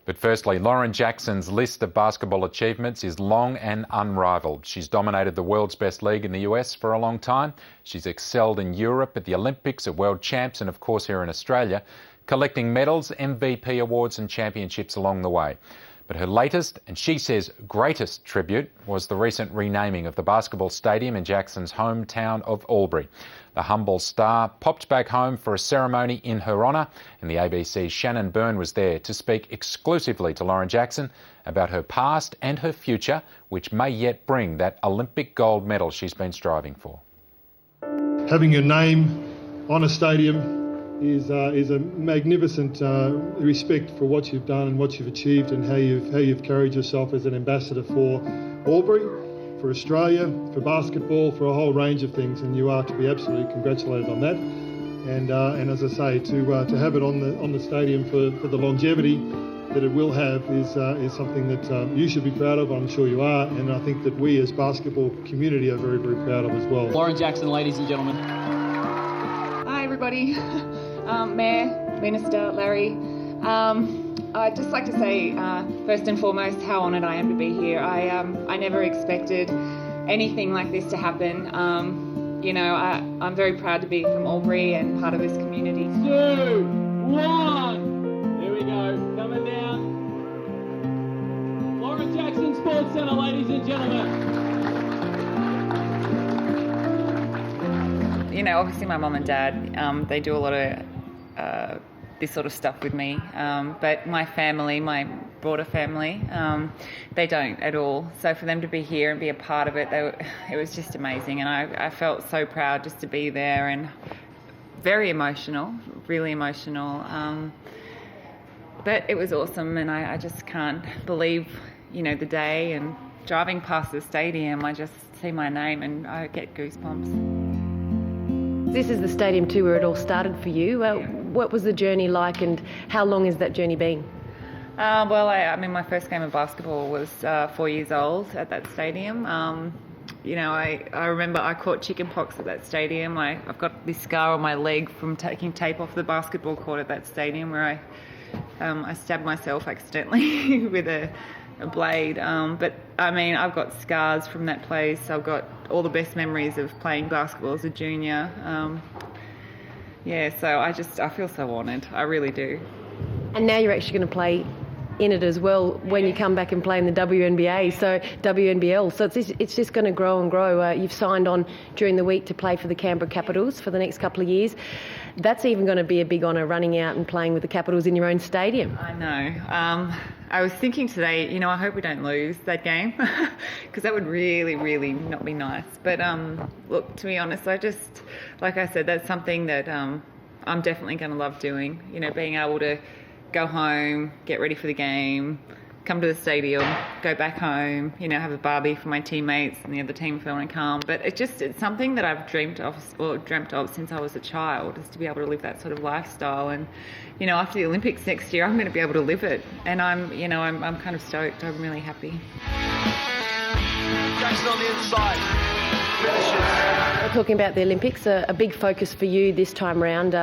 But firstly, Lauren Jackson's list of basketball achievements is long and unrivalled. She's dominated the world's best league in the US for a long time. She's excelled in Europe, at the Olympics, at World Champs, and of course here in Australia, collecting medals, MVP awards and championships along the way. But her latest, and she says greatest, tribute was the recent renaming of the basketball stadium in Jackson's hometown of Albury. The humble star popped back home for a ceremony in her honour, and the ABC's Shannon Byrne was there to speak exclusively to Lauren Jackson about her past and her future, which may yet bring that Olympic gold medal she's been striving for. Having your name on a stadium is a magnificent respect for what you've done and what you've achieved and how you've carried yourself as an ambassador for Albury, for Australia, for basketball, for a whole range of things, and you are to be absolutely congratulated on that. And as I say, to have it on the stadium for the longevity that it will have is something that you should be proud of. I'm sure you are, and I think that we as basketball community are very, very proud of as well. Lauren Jackson, ladies and gentlemen. Hi everybody, Mayor, Minister, Larry. I'd just like to say, first and foremost, how honoured I am to be here. I never expected anything like this to happen. I'm very proud to be from Albury and part of this community. 2, 1. Here we go, coming down. Lauren Jackson Sports Centre, ladies and gentlemen. Obviously my mum and dad, they do a lot of this sort of stuff with me, but my family, my broader family, they don't at all. So for them to be here and be a part of it, it was just amazing, and I felt so proud just to be there, and very emotional, really emotional. But it was awesome, and I just can't believe, the day, and driving past the stadium, I just see my name and I get goosebumps. This is the stadium too where it all started for you. What was the journey like, and how long has that journey been? My first game of basketball was 4 years old at that stadium. I remember I caught chickenpox at that stadium. I've got this scar on my leg from taking tape off the basketball court at that stadium where I stabbed myself accidentally with a blade. But I've got scars from that place. I've got all the best memories of playing basketball as a junior. So I feel so honoured. I really do. And now you're actually going to play in it as well when you come back and play in the WNBA, so WNBL. So it's just going to grow and grow. You've signed on during the week to play for the Canberra Capitals for the next couple of years. That's even going to be a big honour, running out and playing with the Capitals in your own stadium. I know. I was thinking today, I hope we don't lose that game because that would really, really not be nice. But look, to be honest, like I said, that's something that I'm definitely going to love doing. Being able to go home, get ready for the game, come to the stadium, go back home, have a barbie for my teammates and the other team if they want to come. But it's something that I've dreamt of since I was a child, is to be able to live that sort of lifestyle. And, after the Olympics next year, I'm going to be able to live it. And I'm kind of stoked. I'm really happy. Jackson on the inside. Finishes. Talking about the Olympics, a big focus for you this time round.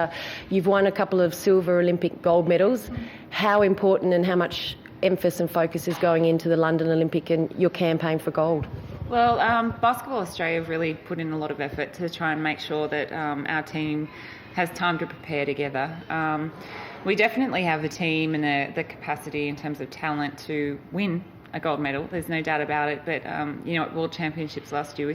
You've won a couple of silver Olympic gold medals. How important and how much emphasis and focus is going into the London Olympic and your campaign for gold? Well, Basketball Australia have really put in a lot of effort to try and make sure that our team has time to prepare together. We definitely have the team and the capacity in terms of talent to win a gold medal. There's no doubt about it. But, at World Championships last year,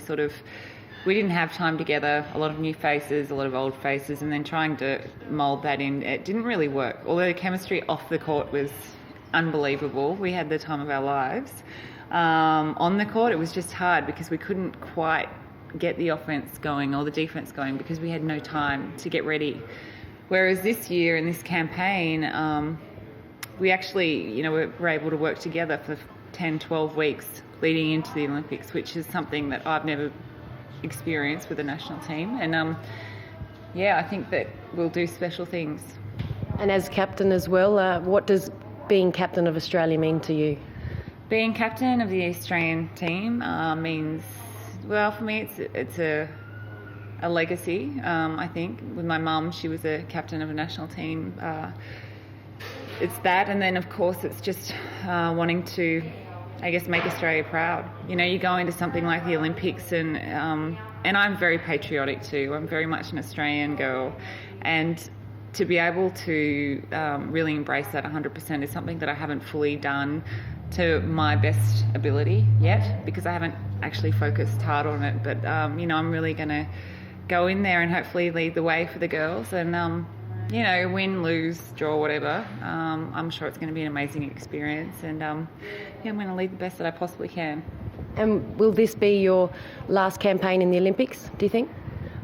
we didn't have time together, a lot of new faces, a lot of old faces, and then trying to mould that in, it didn't really work. Although the chemistry off the court was unbelievable. We had the time of our lives. On the court, it was just hard because we couldn't quite get the offense going or the defense going because we had no time to get ready. Whereas this year in this campaign, we actually, were able to work together for 10, 12 weeks leading into the Olympics, which is something that I've never experienced with the national team. And I think that we'll do special things. And as captain as well, what does being captain of Australia mean to you? Being captain of the Australian team means, well, for me it's a legacy. I think with my mum, she was a captain of a national team it's that, and then of course it's just wanting to, I guess, make Australia proud. You know, you go into something like the Olympics, and I'm very patriotic too. I'm very much an Australian girl, and to be able to really embrace that 100% is something that I haven't fully done to my best ability yet, because I haven't actually focused hard on it. But you know, I'm really going to go in there and hopefully lead the way for the girls, and you know, win, lose, draw, whatever. I'm sure it's going to be an amazing experience, and yeah, I'm going to lead the best that I possibly can. And will this be your last campaign in the Olympics, do you think?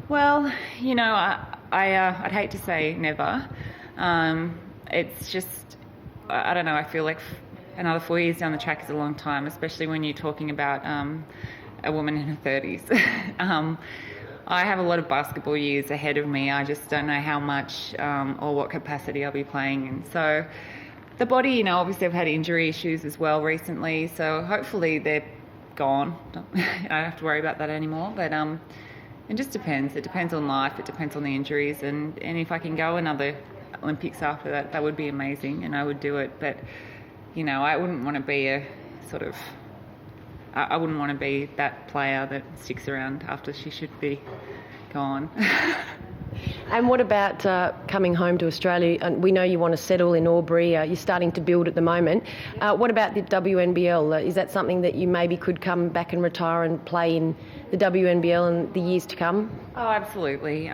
Well, you know, I'd hate to say never. It's just, I don't know, I feel like another 4 years down the track is a long time, especially when you're talking about a woman in her 30s. I have a lot of basketball years ahead of me. I just don't know how much or what capacity I'll be playing in. So the body, you know, obviously I've had injury issues as well recently, so hopefully they're gone. I don't have to worry about that anymore. But it just depends. It depends on life. It depends on the injuries. And if I can go another Olympics after that, that would be amazing, and I would do it. But, you know, I wouldn't want to be I wouldn't want to be that player that sticks around after she should be gone. And what about coming home to Australia? And we know you want to settle in Albury. You're starting to build at the moment. What about the WNBL? Is that something that you maybe could come back and retire and play in the WNBL in the years to come? Oh, absolutely.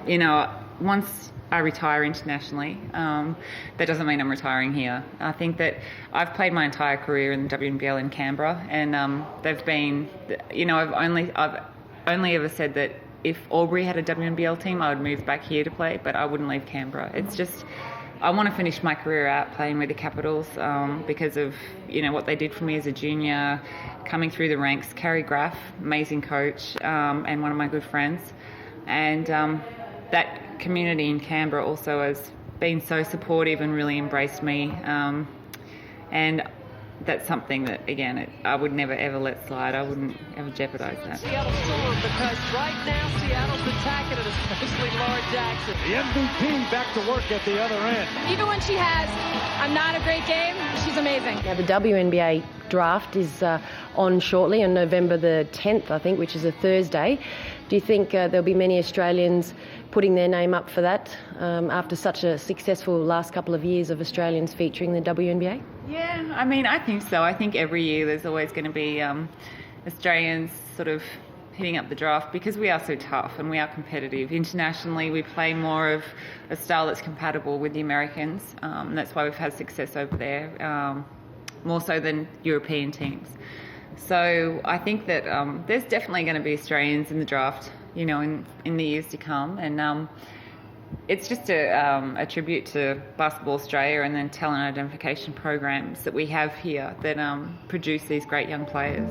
You know, once I retire internationally, that doesn't mean I'm retiring here. I think that I've played my entire career in the WNBL in Canberra, and they've been, you know, I've only ever said that if Albury had a WNBL team, I would move back here to play, but I wouldn't leave Canberra. It's just, I want to finish my career out playing with the Capitals because of, you know, what they did for me as a junior, coming through the ranks. Carrie Graff, amazing coach, and one of my good friends. And that community in Canberra also has been so supportive and really embraced me. And that's something that, again, I would never ever let slide. I wouldn't ever jeopardise that. Seattle Storm, because right now Seattle's attacking it, especially Laura Jackson. The MVP back to work at the other end. Even when she has a not a great game, she's amazing. Now, the WNBA draft is on shortly on November the 10th, I think, which is a Thursday. Do you think there'll be many Australians putting their name up for that after such a successful last couple of years of Australians featuring the WNBA? Yeah, I mean, I think so. I think every year there's always going to be Australians sort of hitting up the draft because we are so tough and we are competitive. Internationally, we play more of a style that's compatible with the Americans. That's why we've had success over there, more so than European teams. So I think that there's definitely going to be Australians in the draft, you know, in the years to come. And it's just a tribute to Basketball Australia and then talent identification programs that we have here that produce these great young players.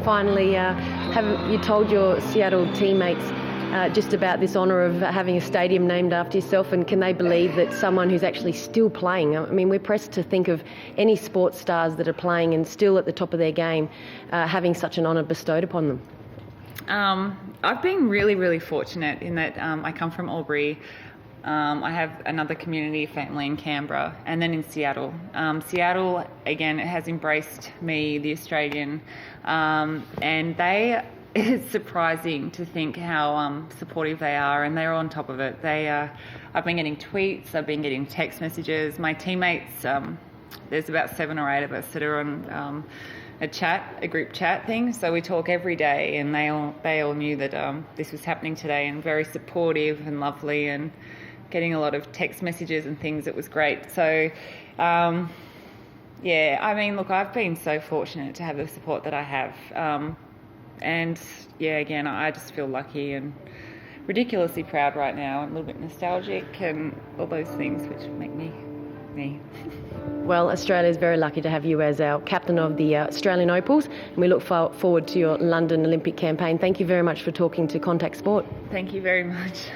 Finally, have you told your Seattle teammates just about this honour of having a stadium named after yourself, and can they believe that someone who's actually still playing, I mean, we're pressed to think of any sports stars that are playing and still at the top of their game having such an honour bestowed upon them? I've been really, really fortunate in that I come from Albury. I have another community family in Canberra and then in Seattle. Seattle, again, has embraced me, the Australian, and it's surprising to think how supportive they are, and they're on top of it. I've been getting tweets, I've been getting text messages. My teammates, there's about 7 or 8 of us that are on a group chat thing, so we talk every day, and they all knew that this was happening today, and very supportive and lovely, and getting a lot of text messages and things. It was great. So yeah, I mean, look, I've been so fortunate to have the support that I have, and yeah, again, I just feel lucky and ridiculously proud right now, and a little bit nostalgic and all those things which make me me. Well, Australia is very lucky to have you as our captain of the Australian Opals, and we look forward to your London Olympic campaign. Thank you very much for talking to Contact Sport. Thank you very much.